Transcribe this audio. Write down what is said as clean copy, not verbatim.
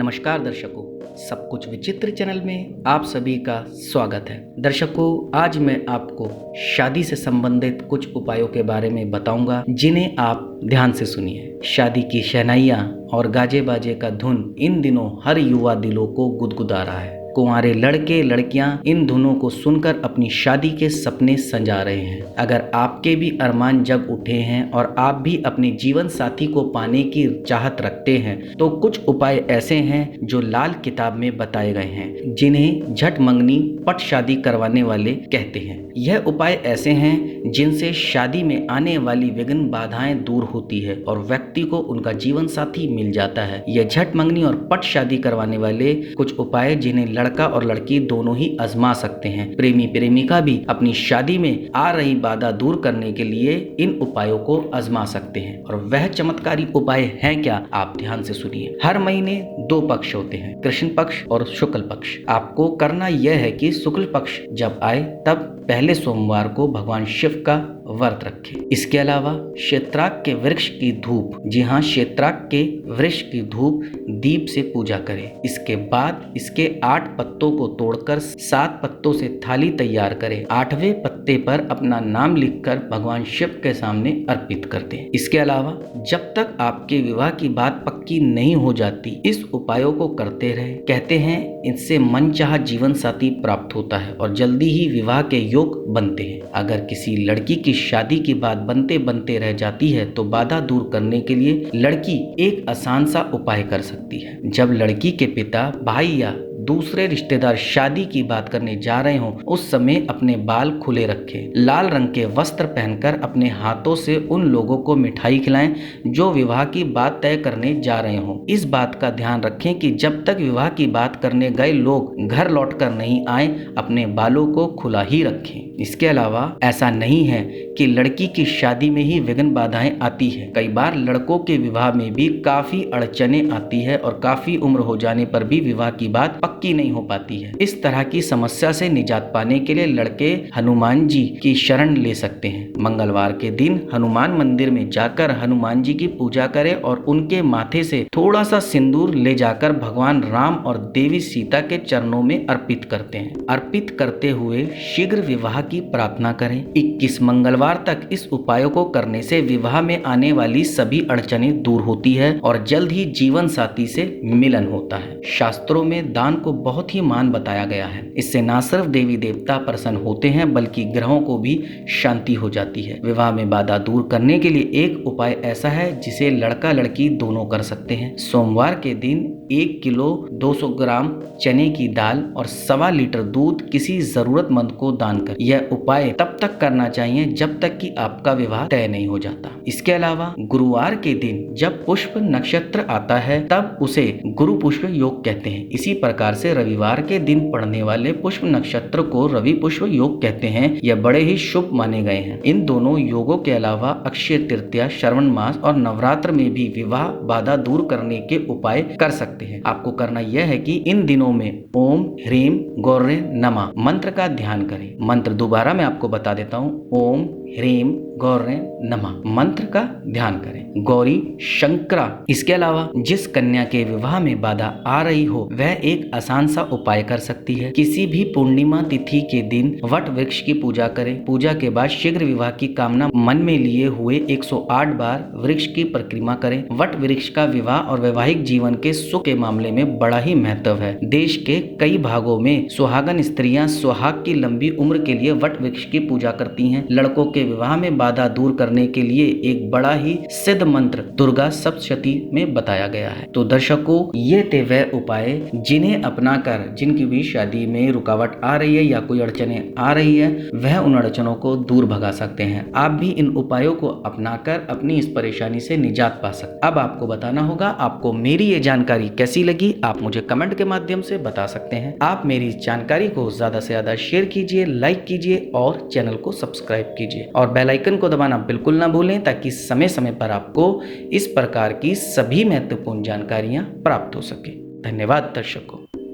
नमस्कार दर्शकों, सब कुछ विचित्र चैनल में आप सभी का स्वागत है। दर्शकों, आज मैं आपको शादी से संबंधित कुछ उपायों के बारे में बताऊंगा जिन्हें आप ध्यान से सुनिए। शादी की शहनाइयाँ और गाजे बाजे का धुन इन दिनों हर युवा दिलों को गुदगुदा रहा है। कुंवारे लड़के लड़कियां इन धुनों को सुनकर अपनी शादी के सपने संजा रहे हैं। अगर आपके भी अरमान जग उठे हैं और आप भी अपने जीवन साथी को पाने की चाहत रखते हैं तो कुछ उपाय ऐसे हैं जो लाल किताब में बताए गए हैं, जिन्हें झट मंगनी पट शादी करवाने वाले कहते हैं। यह उपाय ऐसे हैं जिनसे शादी में आने वाली विघ्न बाधाएं दूर होती है और व्यक्ति को उनका जीवन साथी मिल जाता है। यह झट मंगनी और पट शादी करवाने वाले कुछ उपाय जिन्हें लड़का और लड़की दोनों ही आजमा सकते हैं। प्रेमी प्रेमिका भी अपनी शादी में आ रही बाधा दूर करने के लिए इन उपायों को आजमा सकते हैं। और वह चमत्कारी उपाय हैं क्या, आप ध्यान से सुनिए। हर महीने दो पक्ष होते हैं, कृष्ण पक्ष और शुक्ल पक्ष। आपको करना यह है कि शुक्ल पक्ष जब आए तब पहले सोमवार को भगवान शिव का व्रत रखें। इसके अलावा क्षेत्राक के वृक्ष की धूप, जी हाँ, क्षेत्राक के वृक्ष की धूप दीप से पूजा करें। इसके बाद इसके 8 पत्तों को तोड़कर 7 पत्तों से थाली तैयार करें। 8वें पत्ते पर अपना नाम लिखकर भगवान शिव के सामने अर्पित कर दें। इसके अलावा जब तक आपके विवाह की बात पक्की नहीं हो जाती, इस उपायों को करते रहे। कहते हैं इससे मनचाहा जीवन साथी प्राप्त होता है और जल्दी ही विवाह के योग बनते हैं। अगर किसी लड़की की शादी की बात बनते बनते रह जाती है तो बाधा दूर करने के लिए लड़की एक आसान सा उपाय कर सकती है। जब लड़की के पिता, भाई या दूसरे रिश्तेदार शादी की बात करने जा रहे हों, उस समय अपने बाल खुले रखें। लाल रंग के वस्त्र पहनकर अपने हाथों से उन लोगों को मिठाई खिलाएं जो विवाह की बात तय करने जा रहे हों। इस बात का ध्यान रखें कि जब तक विवाह की बात करने गए लोग घर लौटकर नहीं आए, अपने बालों को खुला ही रखें। इसके अलावा ऐसा नहीं है कि लड़की की शादी में ही विघ्न बाधाएं आती है। कई बार लड़कों के विवाह में भी काफी अड़चनें आती है और काफी उम्र हो जाने पर भी विवाह की बात पक्की नहीं हो पाती है। इस तरह की समस्या से निजात पाने के लिए लड़के हनुमान जी की शरण ले सकते हैं। मंगलवार के दिन हनुमान मंदिर में जाकर हनुमान जी की पूजा करें और उनके माथे से थोड़ा सा सिंदूर ले जाकर भगवान राम और देवी सीता के चरणों में अर्पित करते हैं। अर्पित करते हुए शीघ्र विवाह की प्रार्थना करें। 21 मंगलवार तक इस उपायों को करने से विवाह में आने वाली सभी अड़चनें दूर होती है और जल्द ही जीवन साथी से मिलन होता है। शास्त्रों में दान को बहुत ही मान बताया गया है। इससे न सिर्फ देवी देवता प्रसन्न होते हैं बल्कि ग्रहों को भी शांति हो जाती है। विवाह में बाधा दूर करने के लिए एक उपाय ऐसा है जिसे लड़का लड़की दोनों कर सकते हैं। सोमवार के दिन 1 किलो 200 ग्राम चने की दाल और 1.25 लीटर दूध किसी जरूरतमंद को दान करें। यह उपाय तब तक करना चाहिए जब तक कि आपका विवाह तय नहीं हो जाता। इसके अलावा गुरुवार के दिन जब पुष्प नक्षत्र आता है तब उसे गुरु पुष्प योग कहते हैं। इसी प्रकार से रविवार के दिन पड़ने वाले पुष्प नक्षत्र को रवि पुष्प योग कहते हैं। यह बड़े ही शुभ माने गए हैं। इन दोनों योगों के अलावा अक्षय तृतीया, श्रावण मास और नवरात्र में भी विवाह बाधा दूर करने के उपाय कर सकते हैं। आपको करना यह है कि इन दिनों में ओम ह्रीम गौरे नमः मंत्र का ध्यान करें। मंत्र दोबारा मैं आपको बता देता हूँ। ओम ह्रीम गौरे नमः मंत्र का ध्यान करें। गौरी शंकरा। इसके अलावा जिस कन्या के विवाह में बाधा आ रही हो वह एक आसान सा उपाय कर सकती है। किसी भी पूर्णिमा तिथि के दिन वट वृक्ष की पूजा करें। पूजा के बाद शीघ्र विवाह की कामना मन में लिए हुए 108 बार वृक्ष की परिक्रमा करें। वट वृक्ष का विवाह और वैवाहिक जीवन के सुख के मामले में बड़ा ही महत्व है। देश के कई भागों में सुहागन स्त्रियां सुहाग की लंबी उम्र के लिए वट वृक्ष की पूजा करती हैं। लड़कों के विवाह में बाधा दूर करने के लिए एक बड़ा ही सिद्ध मंत्र दुर्गा सप्तशती में बताया गया है। तो दर्शकों, ये थे वह उपाय जिन्हें अपनाकर जिनकी भी शादी में रुकावट आ रही है या कोई अड़चनें आ रही है वह उन अड़चनों को दूर भगा सकते हैं। आप भी इन उपायों को अपनाकर अपनी इस परेशानी से निजात पा सकते। अब आपको बताना होगा आपको मेरी ये जानकारी कैसी लगी। आप मुझे कमेंट के माध्यम से बता सकते हैं। आप मेरी इस जानकारी को ज्यादा से ज्यादा शेयर कीजिए, लाइक कीजिए और चैनल को सब्सक्राइब कीजिए और बेल आइकन को दबाना बिल्कुल ना भूलें ताकि समय समय पर आपको इस प्रकार की सभी महत्वपूर्ण जानकारियां प्राप्त हो सके। धन्यवाद दर्शकों।